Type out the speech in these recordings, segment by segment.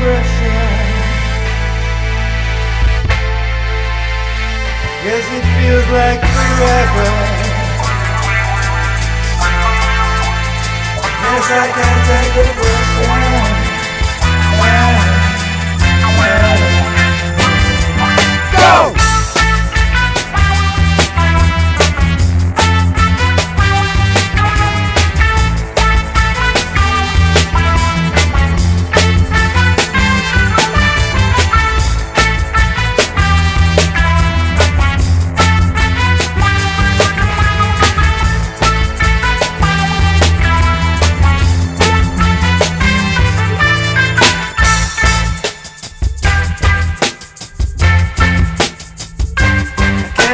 pressure. Yes, it feels like forever. Yes, I can't take the pressure. Go!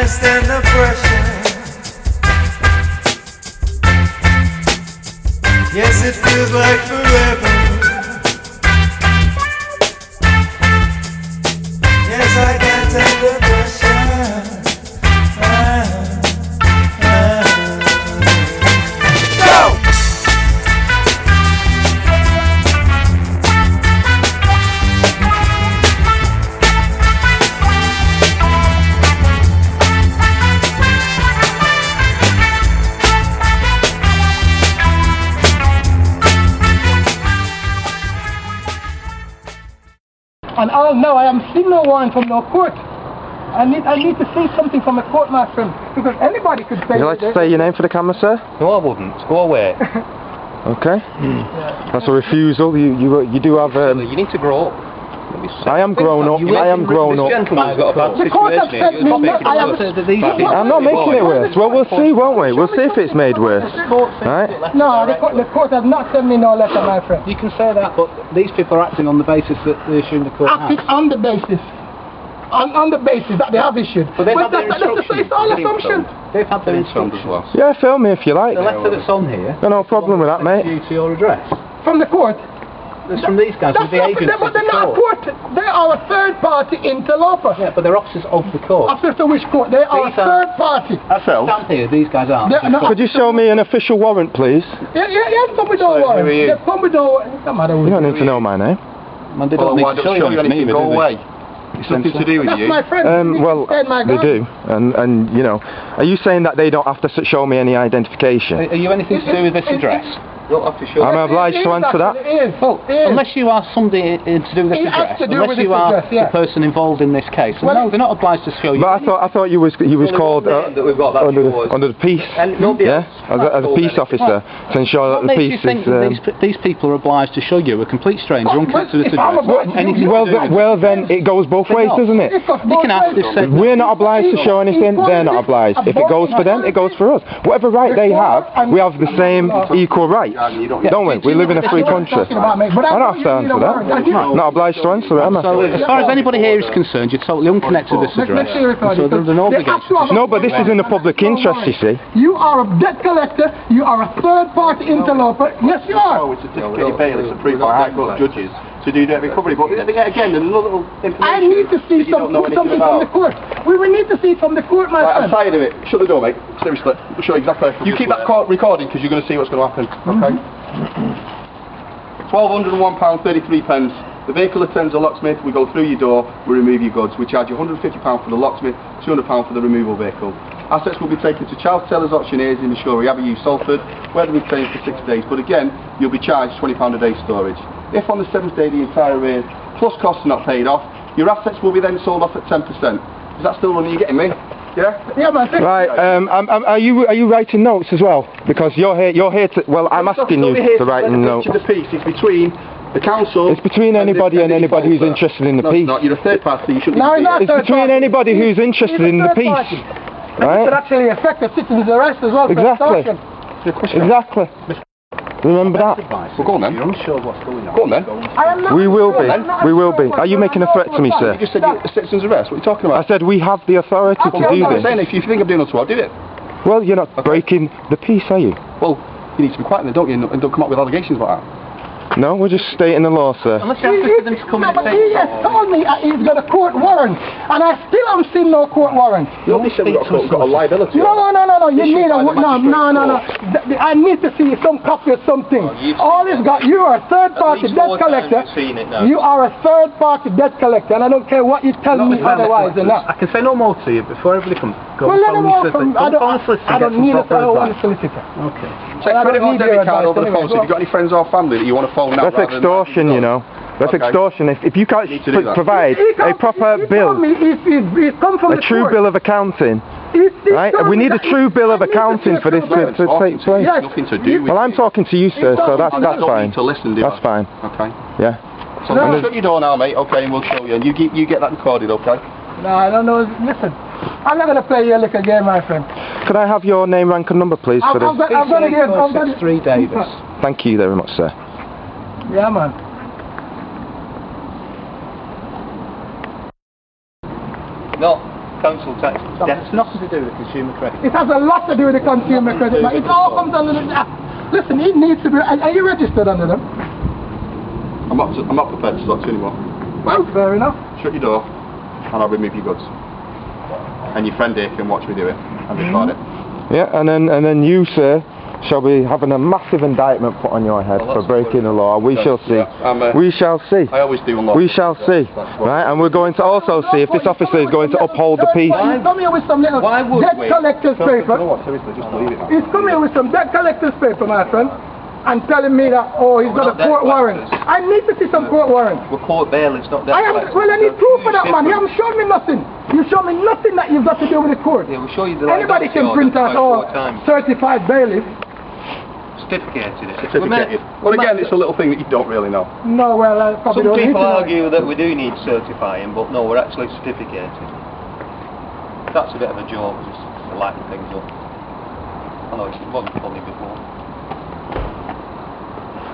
Stand the pressure. Yes, it feels like forever. Yes, I can't take the pressure. Go! And no, I am seeing no warrant from no court. I need to see something from a court, my friend, because anybody could say. Would you like to say your name for the camera, sir? No, I wouldn't. Go away. Okay. That's a refusal. You do have. You need to grow up. I am grown up. I am grown up. This gentleman's got a bad situation. I'm not making it worse. Well, we'll see, won't we? We'll see if it's made worse. Right? No, the court has not sent me no letter, my friend. You can say that, but these people are acting on the basis that the issue in the court acting on the basis. On the basis that they have issued. But they've had their it's all assumption. They've had their instructions. Yeah, film me if you like. The letter that's on here. No problem with that, mate. To your address. From the court. It's from these guys, with the agents. But they're not a court. They are a third-party interloper. Yeah, but they're officers of the court. Officers of which court? They are a third party. Stand here, these guys aren't. Could you show me an official warrant, please? Yeah, come with no warrant. Yeah, come with no. No matter who. You don't need to know my name. Man, they don't need to show you anything. Go away. It's nothing to do with you. That's my friend. Well, they do, and you know, are you saying that they don't have to show me any identification? Are you anything to do with this address? I'm obliged to answer that. Well, unless you are somebody to do with this address, unless you are the person involved in this case, no, they're not obliged to show you. But I thought he was called under the peace, yeah, as a peace officer to ensure that the peace is. These people are obliged to show you a complete stranger unconnected to this address. Well, then it goes both ways, doesn't it? You can ask if we're not obliged to show anything. They're not obliged. If it goes for them, it goes for us. Whatever right they have, we have the same equal right. Don't we? We live in a free country. I don't have to answer that. Not obliged to answer it, am I? So as far as anybody here is concerned, you're totally unconnected to this address. So there's an obligation. No, but this is in the public interest, you see. You are a debt collector. You are a third-party interloper. Yes, you are. It's a certificated bailiffs approved by High Court judges to do debt recovery. But again, there's another little information. I need to see something from the court. We will need to see it from the court, my friend. I'm tired of it. Shut the door, mate. Seriously. We'll show you exactly. You keep that recording because you're going to see what's going to happen. Okay? £1,201.33. The vehicle attends a locksmith. We go through your door. We remove your goods. We charge you £150 for the locksmith, £200 for the removal vehicle. Assets will be taken to Charles Taylor's auctioneers in the Shorey Avenue, Salford, where they'll be retained for 6 days. But again, you'll be charged £20 a day storage. If on the 7th day the entire arrears plus costs are not paid off, your assets will be then sold off at 10%. Is that still running? You getting me? Yeah? Yeah, man. Right. Are you writing notes as well? Because you're here to. Well, I'm asking you to write notes. The piece is between the council. It's between anybody and anybody who's interested in the piece. No, you're a third party. You shouldn't. It's between anybody who's interested in the piece. Right? It could actually affect the citizen's arrest as well. Exactly. Exactly. Remember that? Well, go on then. You're unsure what's going on. Go on then. We will be. We will be. Are you making a threat to me, sir? You just said a citizen's arrest. What are you talking about? I said we have the authority to do this. If you think I'm doing untoward, do it. Well, you're not breaking the peace, are you? Well, you need to be quiet then, don't you? And don't come up with allegations like that. No, we're just stating the law, sir. Unless you ask for them to come No, and but take he has told me he's got a court warrant, and I still haven't seen no court warrant. Nobody said we've got a liability. No, you Issued need a... by the No. magistrate I need to see some copy of something. All he's got... You are a third-party debt collector. You are a third-party debt collector, and I don't care what you tell me otherwise or not. I can say no more to you before everybody comes. Well, let him know from... I don't need a... I don't want a solicitor. Okay. Check credit or debit card over the phone. So if you've got any friends or family that you want to phone now... That's extortion, you know. That's extortion. If you can't provide a proper bill, a true bill of accounting, right? We need a true bill of accounting for this to take place. Nothing to do with... Well, I'm talking to you, sir, so that's fine. To listen, do That's fine. Okay. Yeah. So shut your door now, mate. Okay, and we'll show you. And you get that recorded, okay? No, I don't know. Listen, I'm not going to play your liquor game, my friend. Could I have your name, rank and number, please, for this? I'm going to give... 3 Davis. Thank you very much, sir. Yeah, man. No, council tax. That's nothing to do with consumer credit. It has a lot to do with the consumer credit, but it all comes under the... Listen, it needs to be... Are you registered under them? I'm not prepared to talk to you anymore. Well, fair enough. Shut your door, and I'll remove your goods. And your friend here can watch me do it and record it. Yeah, and then you, sir, shall be having a massive indictment put on your head for breaking the law. We shall see. We shall see. I always do unlawful. We shall see. Right, and we're going to also see if this officer is going to uphold the peace. He's come here with some little debt collector's paper. You know what, seriously, just leave it now. He's come here with some debt collector's paper, my friend, and telling me that, oh, he's got a court warrant. I need to see some court warrant. We're court bailiffs, not debt collectors. Well, I need proof of that, man. You haven't shown me nothing. You show me nothing that you've got to do with the court. Yeah, we'll show you the Anybody can print out all certified bailiffs. Certificated. Well, again, it's a little thing that you don't really know. No, well, I probably don't need to know. Some people argue that we do need certifying, but no, we're actually certificated. That's a bit of a joke, just to lighten things up. I know it wasn't funny before.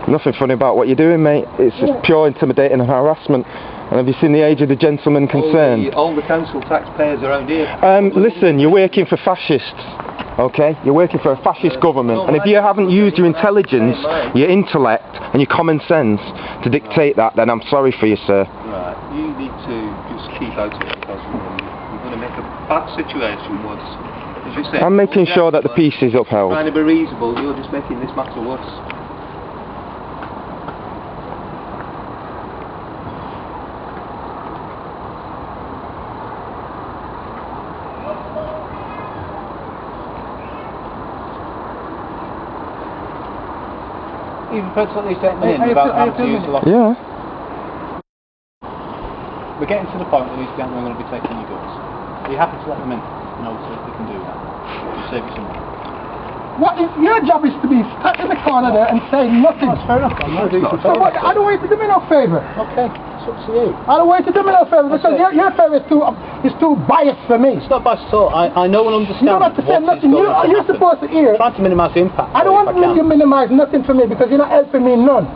Nothing funny about what you're doing, mate. It's just pure intimidating and harassment. And have you seen the age of the gentleman concerned? All the council taxpayers around here. Listen, you're working for fascists. Okay? You're working for a fascist government, and if you haven't used your intelligence, your intellect, and your common sense to dictate that, then I'm sorry for you, sir. Right, you need to just keep out of it, because you're going to make a bad situation worse. As you say, I'm making sure that the peace is upheld. Trying to be reasonable, you're just making this matter worse. Even person at least 8 minutes without having to use the lock. Yeah. We're getting to the point that these gentlemen are going to be taking your goods. Are you happy to let them in? No, so they can do that. It'll save you some money. What is your job is to be stuck in the corner there and say nothing. That's fair enough. I'm not doing it. I don't want you to do me no favour. Okay, it's up to you. I don't want you to do me no favour because your favour is too biased for me. It's not biased at all. I know and understand. You don't have to say nothing. You're supposed to hear. I'm trying to minimise the impact. I don't want you to minimise nothing for me because you're not helping me none.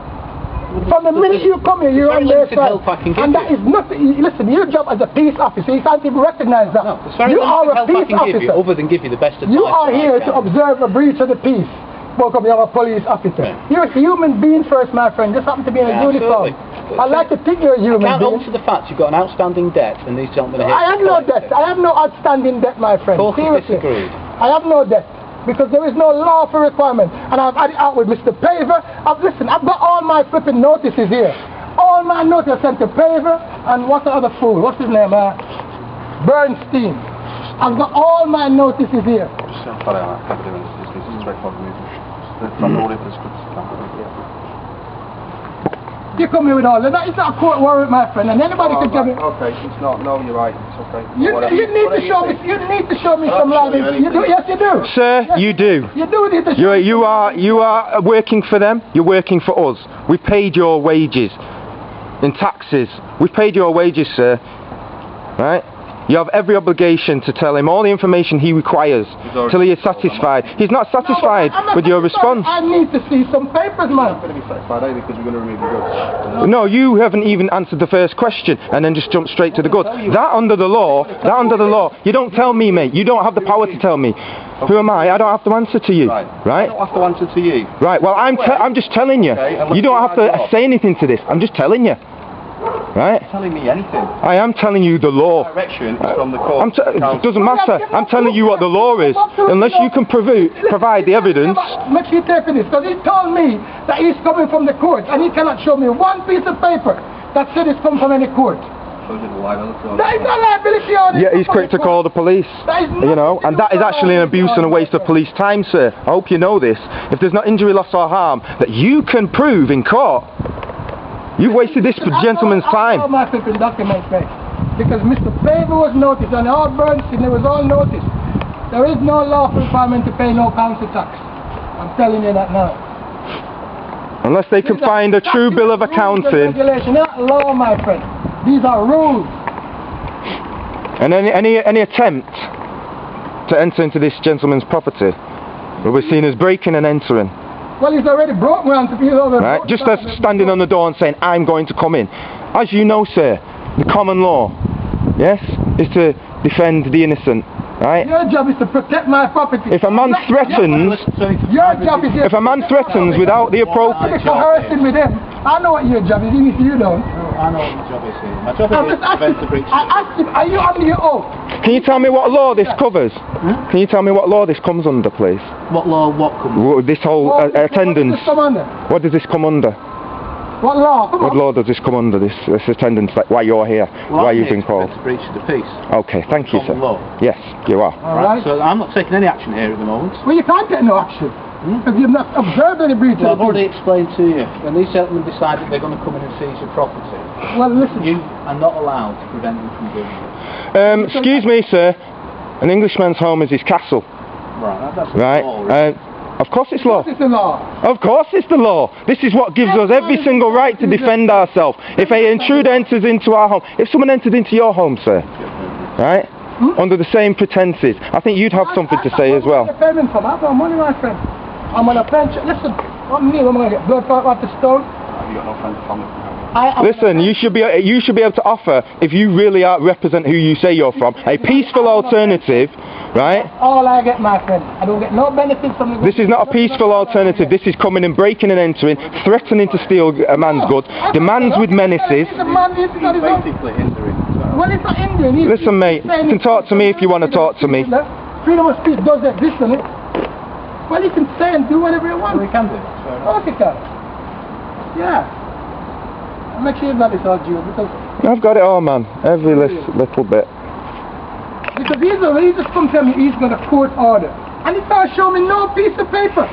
From the minute you come here, you're on their side. And that is nothing. Listen, your job as a peace officer, you can't even recognise that. No, very you are a peace officer. Other than give you the best advice. You are here to observe a breach of the peace. Spoke of you're a police officer. Yeah. You're a human being first, my friend. Just happen to be in a uniform. I like to think you're a human being. I can't alter the fact you've got an outstanding debt and these gentlemen are here. I have no debt. I have no outstanding debt, my friend. Seriously. Disagreed. I have no debt. Because there is no lawful requirement. And I've had it out with Mr. Paver. Listen, I've got all my flipping notices here. All my notices sent to Paver and what's the other fool? What's his name? Bernstein. I've got all my notices here. You come here with all that. It's not a court warrant, my friend, and anybody can tell me. Okay, it's not. No, you're right. It's okay. You need to show me. You need to show me some liability. You do. Yes, you do. Sir, yes, you do. You do need to show. You are working for them. You're working for us. We paid your wages in taxes. We paid your wages, sir. Right? You have every obligation to tell him all the information he requires till he is satisfied. He's not satisfied with your response. I need to see some papers, man. Going to be satisfied either because we're going to remove your goods. No, you haven't even answered the first question and then just jumped straight to the goods. That under the law, you don't tell me, mate. You don't have the power to tell me. Who am I? I don't have to answer to you, right? I don't have to answer to you. Right, well, I'm just telling you. You don't have to say anything to this. I'm just telling you. Right? You're telling me anything. I am telling you the law. Direction from the court. It doesn't matter. I'm telling you what the law is. Unless you can provide the evidence. Make sure you take this, because he told me that he's coming from the court and he cannot show me one piece of paper that said it's come from any court. That is not liability on it. Yeah, he's quick to call the police. You know, and that is actually an abuse and a waste of police time, sir. I hope you know this. If there's not injury, loss or harm that you can prove in court, you've wasted this gentleman's time. I know my flipping documents, mate. Because Mr. Paver was noticed and all Bernstein, it was all noticed. There is no lawful requirement to pay no council tax. I'm telling you that now. Unless they can find a true bill of accounting. Regulation, not law, my friend. These are rules. And any attempt to enter into this gentleman's property will be seen as breaking and entering. Well, he's already broke me onto people over. Right? Just as standing on the door and saying, I'm going to come in. As you know, sir, the common law, yes, is to defend the innocent. Right? Your job is to protect my property. If a man threatens, if a man threatens without the appropriate, coercing with him, I know what your job is, even if you don't. I know what my job is here. My job is to prevent the breach. I asked him, are you under your oath? Can you tell me what law this covers? Can you tell me what law this comes under, please? What law? What comes? This whole attendance. What does this come under? What law? What law does this come under? This attendance, like why you're here, why you've been called? To breach the peace. Okay, thank you, sir. Law. Yes, you are. All right. So I'm not taking any action here at the moment. Well, you can't take no action because you've not observed any breach. Well, I've already explained to you. When these gentlemen decide that they're going to come in and seize your property, well, listen, you are not allowed to prevent them from doing it. Excuse me, sir. An Englishman's home is his castle. Right. That's right. Law, right? Of course it's law. It's the law. Of course it's the law. This is what gives us every single right to defend ourselves. If an intruder enters into our home, if someone entered into your home, sir, right, under the same pretences, I think you'd have something to say as well. I've got money, my friend. I'm on a pension. Listen, I'm going to get blood off the stone. You got no friends or family. Listen, you should be able to offer, if you really represent who you say you're from, a peaceful alternative, right? All I get, my friend. I don't get no benefits from the... This is not a peaceful alternative. This is coming and breaking and entering, threatening to steal a man's goods, demands with menaces. Basically hindering. Well, it's not hindering. Listen, mate, you can talk to me if you want to talk to me. Freedom of speech does exist, doesn't it? Well, you can say and do whatever you want. Well, we can do. Of course you can. Yeah. Make sure you've got this all, Jules, because... I've got it all, man. Every little bit. Because he just come tell me he's got a court order. And he can't show me no piece of paper.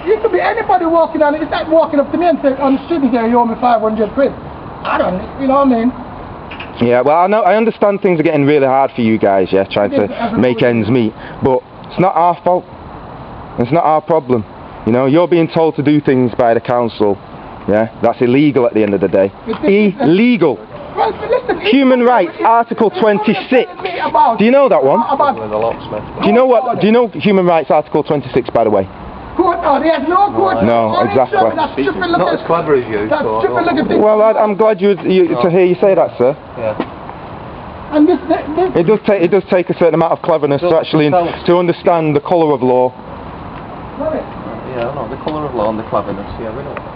You could be anybody walking on it. It's like walking up to me and say, on the street here, you owe me 500 quid. I don't, you know what I mean? Yeah, well, I understand things are getting really hard for you guys, yeah, trying to make ends meet. But it's not our fault. It's not our problem. You know, you're being told to do things by the council. Yeah, that's illegal at the end of the day. Illegal. Well, listen, Human Rights, Article 26. Do you know that one? Do you know what? Do you know Human Rights, Article 26, by the way? Court order. He has no court order. No, exactly. Not as clever as you. Well, I'm glad to hear you say that, sir. Yeah. And this it does take a certain amount of cleverness to actually to understand the colour of law. Yeah, no, the colour of law and the cleverness. Yeah, we know.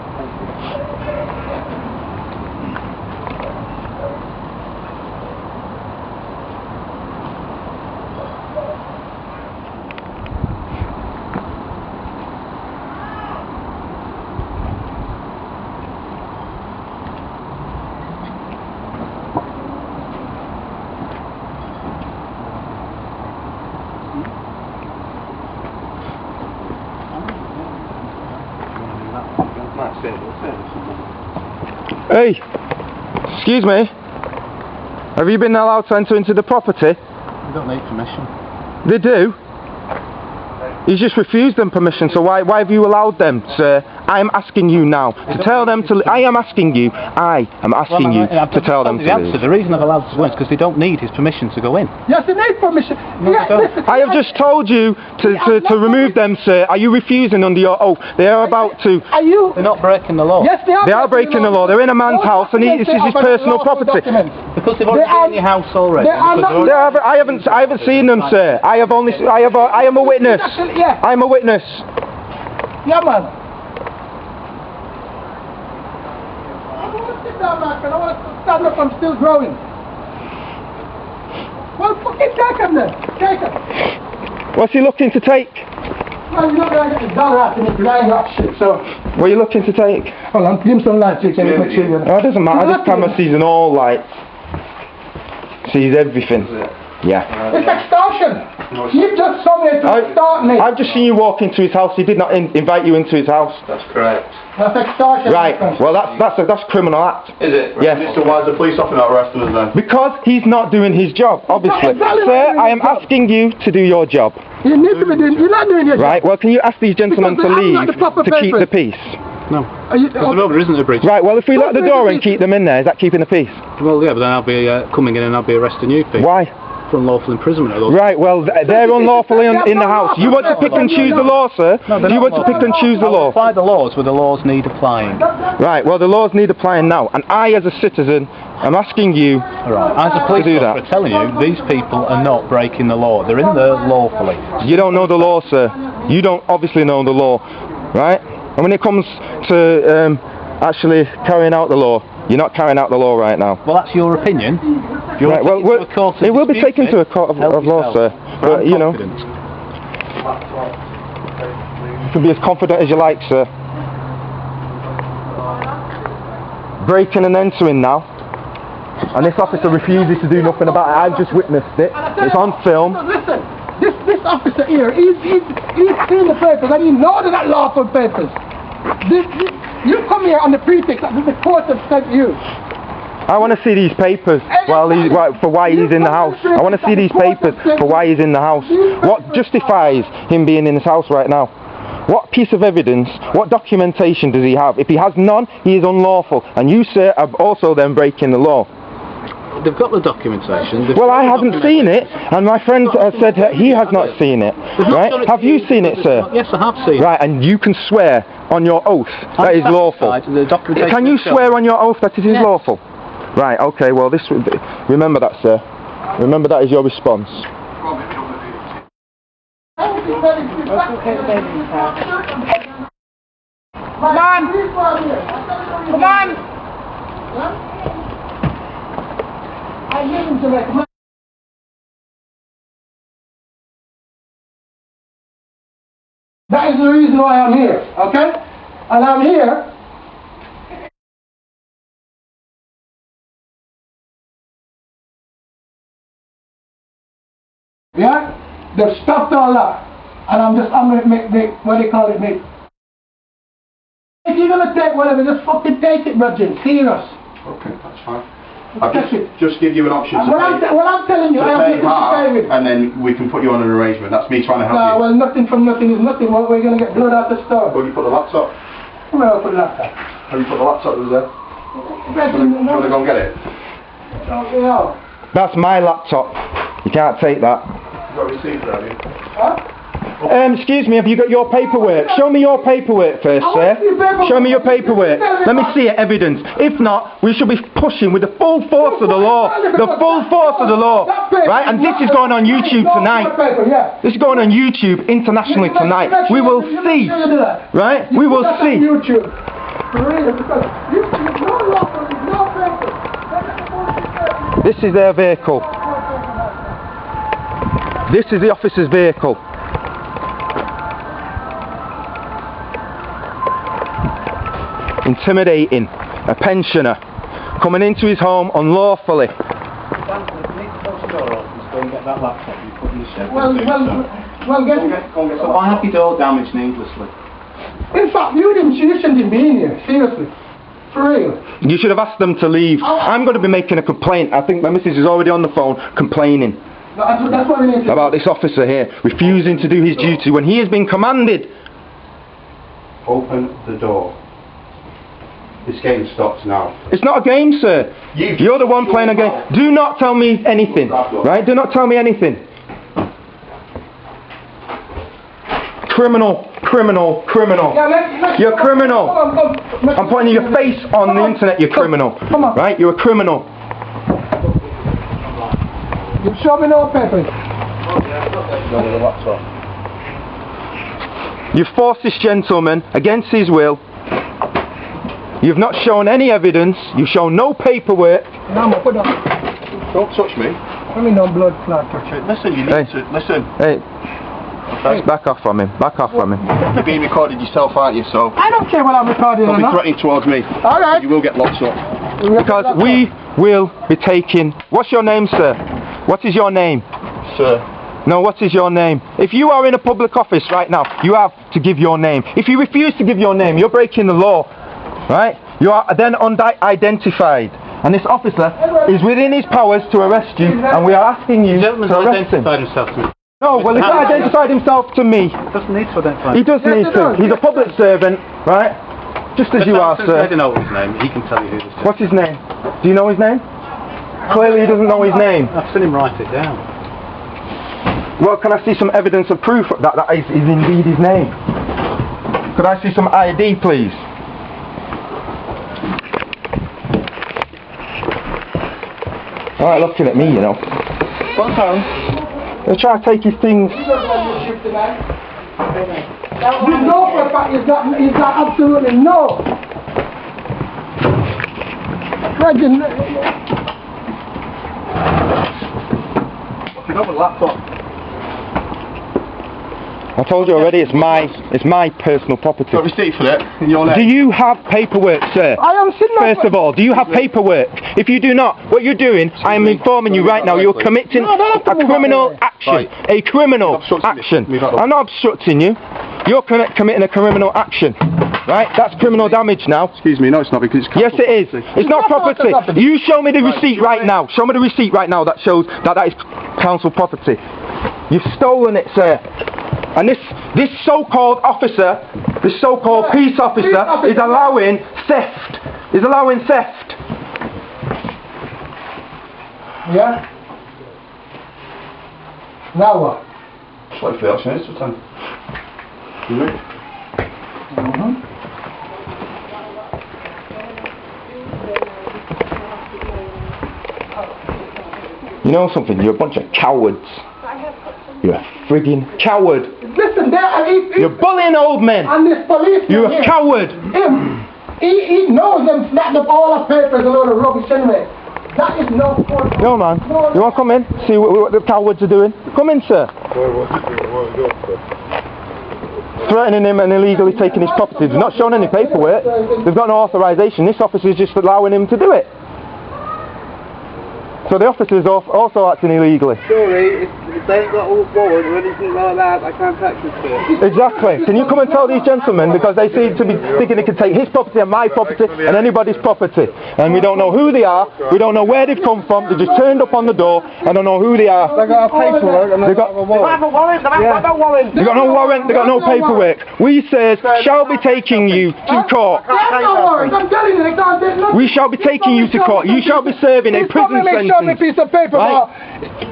Hey, excuse me. Have you been allowed to enter into the property? You don't need permission. They do. He's just refused them permission, so why have you allowed them, sir? I am asking you now to tell them to... I am asking you to tell them to leave. The reason I've allowed them to go in is because they don't need his permission to go in. Yes, they need permission. I have just told you to remove them, sir. Are you refusing under your oath? They are about to... Are you... They're not breaking the law. Yes, they are. They are breaking the law. They're in a man's house and this is his personal property. Because they've already been in your house already. I haven't seen them, sir. I am a witness. I am a witness. Yeah, man. I don't want to sit down, my friend. I want to stand up. I'm still growing. Well, fucking take him then. Take him. What's he looking to take? Well, you're not going to get the dollar out of me because I ain't got shit, so... What are you looking to take? Hold on, give him some light so you can make sure you know. No, it doesn't matter. This camera sees in all lights. Sees everything. Yeah. It's extortion. You've just told me to extort me. I've just seen you walk into his house. He did not invite you into his house. That's correct. That's extortion. Right. Well, that's criminal act. Is it? Yes. So why is the police officer not arresting us then? Because he's not doing his job, obviously. Sir, I am asking you to do your job. You need to be doing... You're not doing your job. Right. Well, can you ask these gentlemen to leave to keep the peace? No. There isn't a breach. Right. Well, if we lock the door and keep them in there, is that keeping the peace? Well, yeah, but then I'll be coming in and I'll be arresting you, Pete. Why? For unlawful imprisonment. Right, well, they're unlawfully in the house. You want to pick and choose the law, sir? Do you want to pick and choose the law? Apply the laws where the laws need applying. Right, well, the laws need applying now. And I, as a citizen, am asking you as a police officer telling you, these people are not breaking the law. They're in there lawfully. You don't know the law, sir. You don't obviously know the law, right? And when it comes to actually carrying out the law, you're not carrying out the law right now. Well, that's your opinion. Right, well, it will be taken to a court of law, sir. But, you know, you can be as confident as you like, sir. Breaking and entering now. And this officer refuses to do nothing about it. I've just witnessed it. It's on film. Listen, this officer here, he's seen the papers and he knows they're not lawful papers. You come here on the pretext that the court has sent you. I want to see these papers for why he's in the house. I want to see these papers for why he's in the house. What justifies him being in his house right now? What piece of evidence, what documentation does he have? If he has none, he is unlawful. And you, sir, are also then breaking the law. They've got the documentation. Well, I haven't seen it, and my friend said he has not seen it. Right? Have you seen it, sir? Yes, I have seen it. Right, and you can swear on your oath that is lawful. Can you swear on your oath that it is lawful? Right, okay, well, remember that, sir. Remember that is your response. Come on! Come on! I need him to recommend. That is the reason why I'm here, okay? And I'm here. Yeah? They've stopped all that. And I'm going to make, what do you call it, make. If you're going to take whatever, just fucking take it, Roger. Serious. Okay, that's fine. I'll just give you an option to what I'm telling you, I have nothing to say with. And then we can put you on an arrangement. That's me trying to help you. No, well, nothing from nothing is nothing. Well, we're going to get blood out the store. Where you put the laptop? Where I put the laptop? Have you put the laptop there? Do you want to go and get it? That's my laptop. You can't take that. You've got a receipt there, have you? Huh? Excuse me, have you got your paperwork? Show me your paperwork first, sir. Show me your paperwork. Let me see it, evidence. If not, we should be pushing with the full force of the law. The full force of the law. Right? And this is going on YouTube tonight. This is going on YouTube internationally tonight. We will see. Right? We will see. This is their vehicle. This is the officer's vehicle. Intimidating a pensioner coming into his home unlawfully. So why have your door damaged needlessly? In fact, you shouldn't be in here, seriously. For real. You should have asked them to leave. I'm going to be making a complaint. I think my missus is already on the phone complaining. That's what we need to about this officer here refusing to do his duty when he has been commanded. Open the door. This game stops now. It's not a game, sir. You're the one playing a game. Do not tell me anything, right? Do not tell me anything. Criminal, criminal, criminal. You're a criminal. I'm putting your face on the internet, you're criminal. Right? You're a criminal. You show me no papers. You've forced this gentleman against his will. You've not shown any evidence. You've shown no paperwork. Don't touch me. I mean no blood clot. Listen, you need to listen. Hey. Okay. Back off from him. Back off from him. You're being recorded yourself, aren't you? So I don't care what I'm recording. don't be threatening towards me. All right. You will get locked up. Because we will be taking... What's your name, sir? What is your name? Sir. No, what is your name? If you are in a public office right now, you have to give your name. If you refuse to give your name, you're breaking the law. Right? You are then unidentified. And this officer is within his powers to arrest you, and we are asking you to arrest him. No, well, he's not identified himself to me. Doesn't need to identify. He does need to. He's a public servant, right? Just as you are, sir. I don't know his name. He can tell you who this is. What's his name? Do you know his name? Clearly he doesn't know his name. I've seen him write it down. Well, can I see some evidence of proof that that is indeed his name? Could I see some ID, please? Alright, looking at me, you know. What's wrong? They're trying to take his things. You know for a fact he's got absolutely no. Pick up the laptop. I told you already, it's my personal property. Got a receipt for it in your name? Do you have paperwork, sir? I am sitting First of all, do you have paperwork? If you do not, what you're doing, I am informing you right now, you're committing a criminal action. A criminal action. I'm not obstructing you. You're committing a criminal action. Right? That's criminal damage now. Excuse me, no it's not because it's yes it is. It's not property. You show me the receipt right now. Show me the receipt right now that shows that that is council property. You've stolen it, sir. And this so-called officer, this so-called peace officer is allowing theft. Is allowing theft. Yeah? Now what? Just like the action is sometimes. You know something? You're a bunch of cowards. You're a friggin' coward. Listen, you're bullying old men. And this police. You're a coward. He knows them snapped up all the papers and all the rubbish anyway. That is no point. Yo man, you want to come in? See what the cowards are doing? Come in, sir. Threatening him and illegally taking his property. They've not shown any paperwork. They've got no authorisation. This officer is just allowing him to do it. So the officer is also acting illegally. Sorry, if they ain't got all forward or anything like that, I can't touch this bit. Exactly. Can you come and tell these gentlemen, because they seem to be thinking they can take his property and my property and anybody's property. And we don't know who they are, we don't know where they've come from, they just turned up on the door, I don't know who they are. They got a paperwork and they got a warrant. They got no warrant. They got no warrant, they got no paperwork. We, sirs, shall be taking you to court. We shall be taking you to court. You shall be serving a prison sentence. A piece of paper about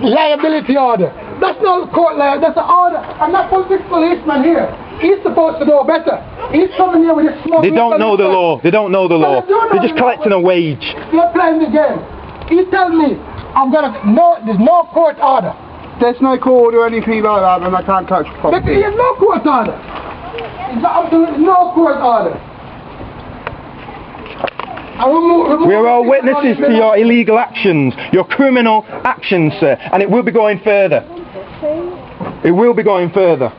liability order. That's not court liability, that's an order. I'm not this policeman here. He's supposed to know better. He's coming here with his smoke. They don't know the law. They don't know the law. They're just collecting a wage. They're playing the game. He tells me there's no court order. There's no court or anything like that, and I can't touch the property. There's no court order. There's absolutely no court order. We are all witnesses to your illegal actions, your criminal actions, sir, and it will be going further. It will be going further.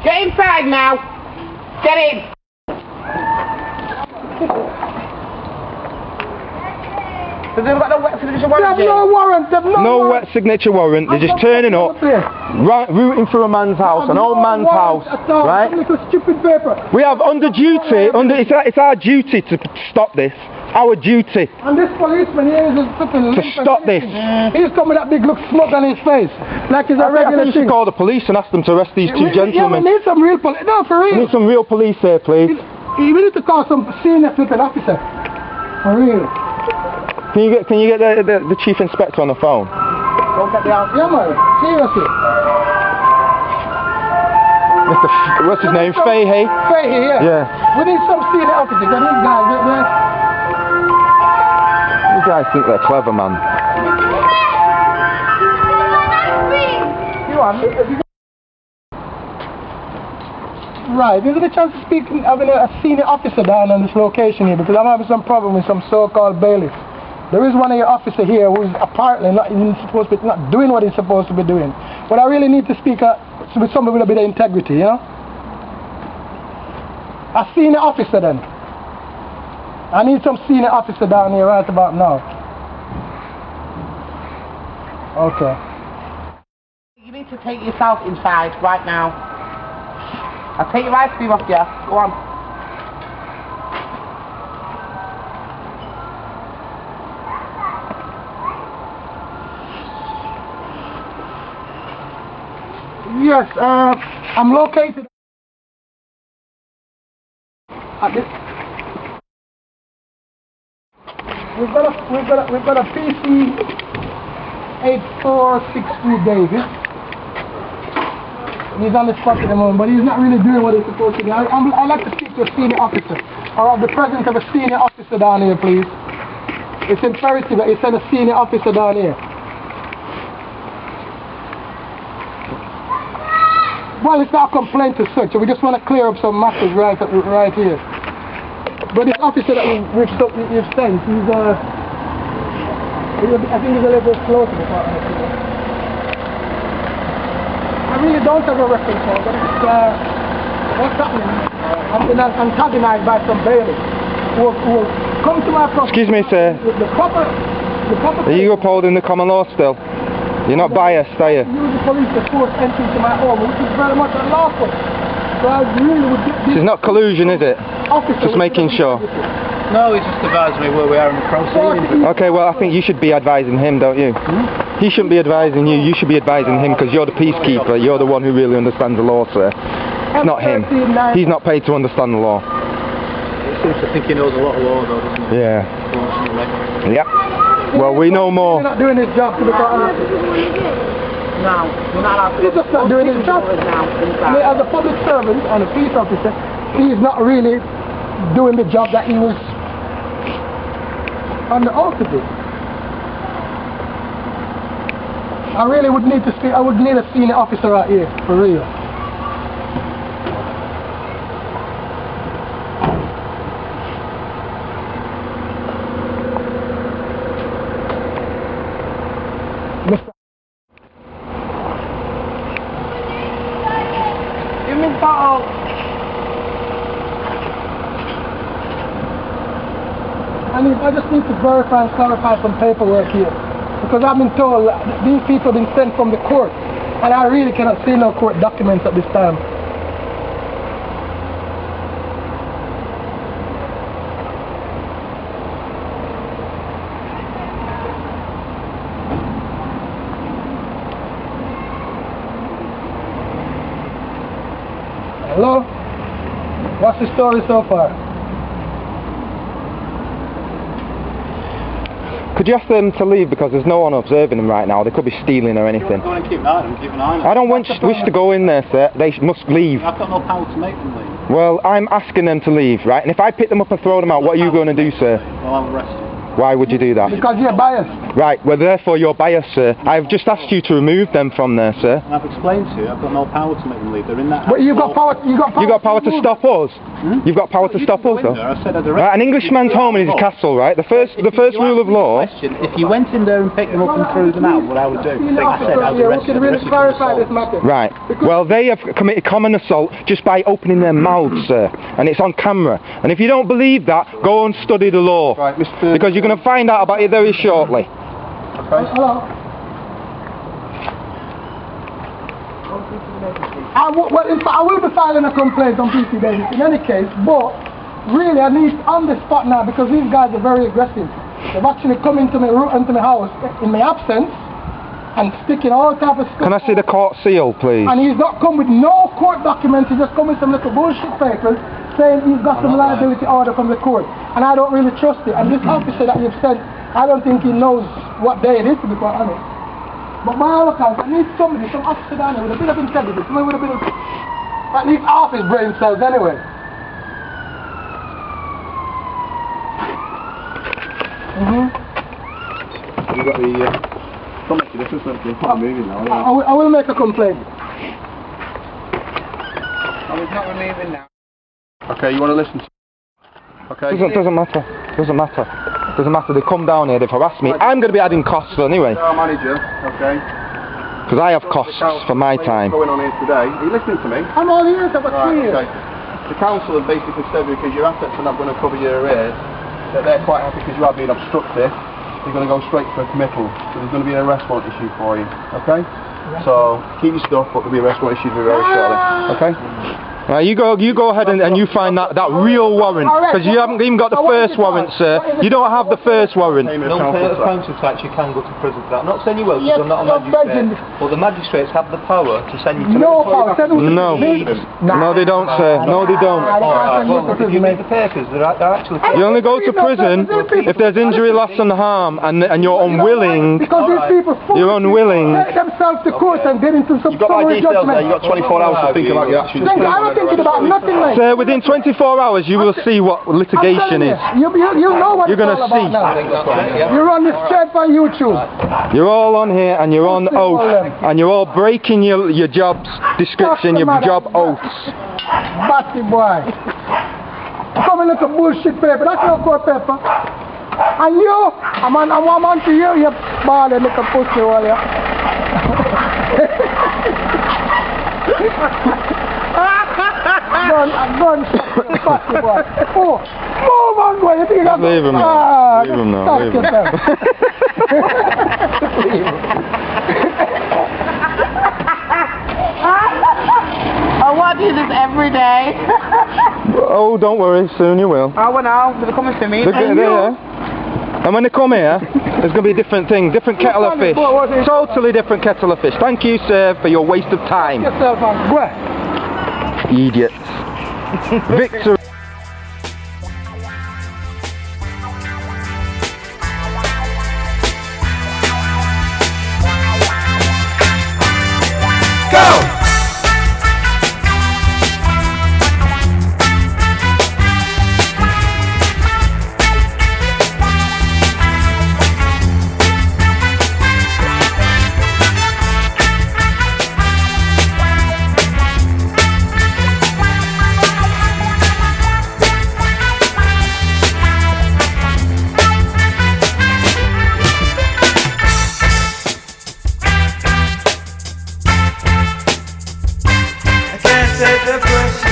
Get inside now. Get in. Because they've got no wet signature They warrant. have no warrant. They have no No warrant. wet signature warrant. They're just turning up, rooting through a man's house, an old man's house, right? Some little stupid paper. We have under duty, it's our duty to stop this. Our duty. And this policeman here is flipping To stop this. He's coming with that big look smoke on his face. Like it's a I regular think you should thing. call the police and ask them to arrest these two Yeah, we gentlemen. need some real police. No, for We real. need some real police here, please. We need to call some senior flipping officer. For real. Can you get the chief inspector on the phone? Don't get the house. Yeah, man. Seriously. What's his name? Fahey? Fahey, yeah. Yeah. We need some senior officers. And these guys, You guys think they're clever, man. Right, is there a chance of having a senior officer down on this location here? Because I'm having some problem with some so-called bailiffs. There is one of your officers here who is apparently not doing what he's supposed to be doing. But I really need to speak with somebody with a bit of integrity, you know? A senior officer then. I need some senior officer down here right about now. Okay. You need to take yourself inside right now. I'll take your ice cream off you. Go on. Yes, I'm located at this. We've got a PC 8463 David. He's on the spot at the moment, but he's not really doing what he's supposed to do. I'd like to speak to a senior officer, or of the presence of a senior officer down here, please. It's imperative that you send a senior officer down here. Well, it's not a complaint as such, so we just want to clear up some matters right here. But this officer that we've sent, I think he's a little bit closer to the I really don't have a reference for, but it's, what's happening? I'm being antagonized by some bailiffs who come to my property. Excuse me, sir. The proper Are you upholding the common law still? You're not biased, are you? Use the police to force entry to my home, which is very much unlawful. So I really would get this. It's not collusion, is it? Just making sure. No, he's just advising me where we are in the proceedings. Okay, well, I think you should be advising him, don't you? He shouldn't be advising you. You should be advising him because you're the peacekeeper. You're the one who really understands the law, sir. It's not him. He's not paid to understand the law. He seems to think he knows a lot of law, though, doesn't he? Yeah. Unfortunately. Yep. Well, we know more. He's not doing his job to be quite honest. No, you're not allowed to. He's just not doing his job. I mean, as a public servant and a police officer, he's not really doing the job that he was under oath to do. I really would need to see. I would need a senior officer out here, for real. Give me the bottle. I just need to verify and clarify some paperwork here. Because I've been told that these people have been sent from the court. And I really cannot see no court documents at this time. Hello? What's the story so far? Could you ask them to leave because there's no one observing them right now? They could be stealing or anything. Go and keep an eye on them, keep an eye on them. I don't wish to go in there, sir. They must leave. I've got no power to make them leave. Well, I'm asking them to leave, right? And if I pick them up and throw them out, what are you going to do, sir? Well, I'll arrest you. Why would you do that? Because you're biased. Right, well therefore you're biased, sir. I've just asked you to remove them from there, sir. And I've explained to you, I've got no power to make them leave. They're in that. But you've got power. You got power to stop us? You've got power to stop us, though. I said I'd Right, an Englishman's home in his castle, right? The first rule of law. If you went in there and picked them up and threw them out, what I would do? I said I'd arrest them. Really clarify this matter. Right. Well, they have committed common assault just by opening their mouths, sir. And it's on camera. And if you don't believe that, go and study the law. Right, Mr. Because you're going to find out about it very shortly. Okay. Hello. I will be filing a complaint on PC Bailiffs in any case, but really I need on the spot now because these guys are very aggressive. They've actually come into my house in my absence and sticking all type of stuff. Can I see the court seal, please? And he's not come with no court documents, he's just come with some little bullshit papers saying he's got some liability order from the court. And I don't really trust it. And this officer that you've sent, I don't think he knows what day it is, to be quite honest. But by all accounts, I need somebody, some officer down there with a bit of integrity, somebody with a bit of, at least half his brain cells anyway. You got the, don't make a difference, don't you? I'm moving now. I will make a complaint. I was not removing now. Okay, you want to listen to Okay. Doesn't matter. Doesn't matter. Doesn't matter. They come down here, they've harassed me. I'm going to be adding costs anyway. Our manager, okay. Because I have costs for my time. What's going on here today? Are you listening to me? I'm all ears, I've got 3 years. Okay. The council have basically said because your assets are not going to cover your arrears, that they're quite happy because you are being obstructive. They're going to go straight for a committal. So there's going to be an arrest warrant issued for you. Okay? So keep your stuff, but there'll be an arrest warrant issued very shortly. Okay? Right, you go ahead and you find that real warrant, because you haven't even got the first warrant, sir. You don't have the first warrant. No council tax, you can go to prison for that. I'm not saying you will, because I'm not a magistrate. But the magistrates have the power to send you to no power. No, they don't, sir. No, they don't. Well, if you read the papers, they're actually... You only go to prison if there's injury, loss and harm, and you're unwilling. Because these people You're unwilling. take themselves to court and get into some You've got my summary details there, judgment. you've got 24 hours to think about your actions. I'm not thinking about nothing like Sir, within 24 hours you will see what litigation is. You know what You're it's going all to see. about now. You're on the straight on YouTube. You're all on here and you're on oath. And you're all breaking your job's description, your job oaths. Batty boy. Coming like a bullshit paper. That's no court paper. And you, I'm on to you, you balling like a pussy all you. Gun, batty boy. Oh, move on, boy. You think you Leave him now. Leave him now. Leave him. I want to do this every day. Oh, don't worry, soon you will. Oh, well now, they're coming to me. They're here. And when they come here, there's going to be a different thing, different kettle of fish. Totally different kettle of fish. Thank you, sir, for your waste of time. Yourself on. Go Idiots. Victor. Take the pressure.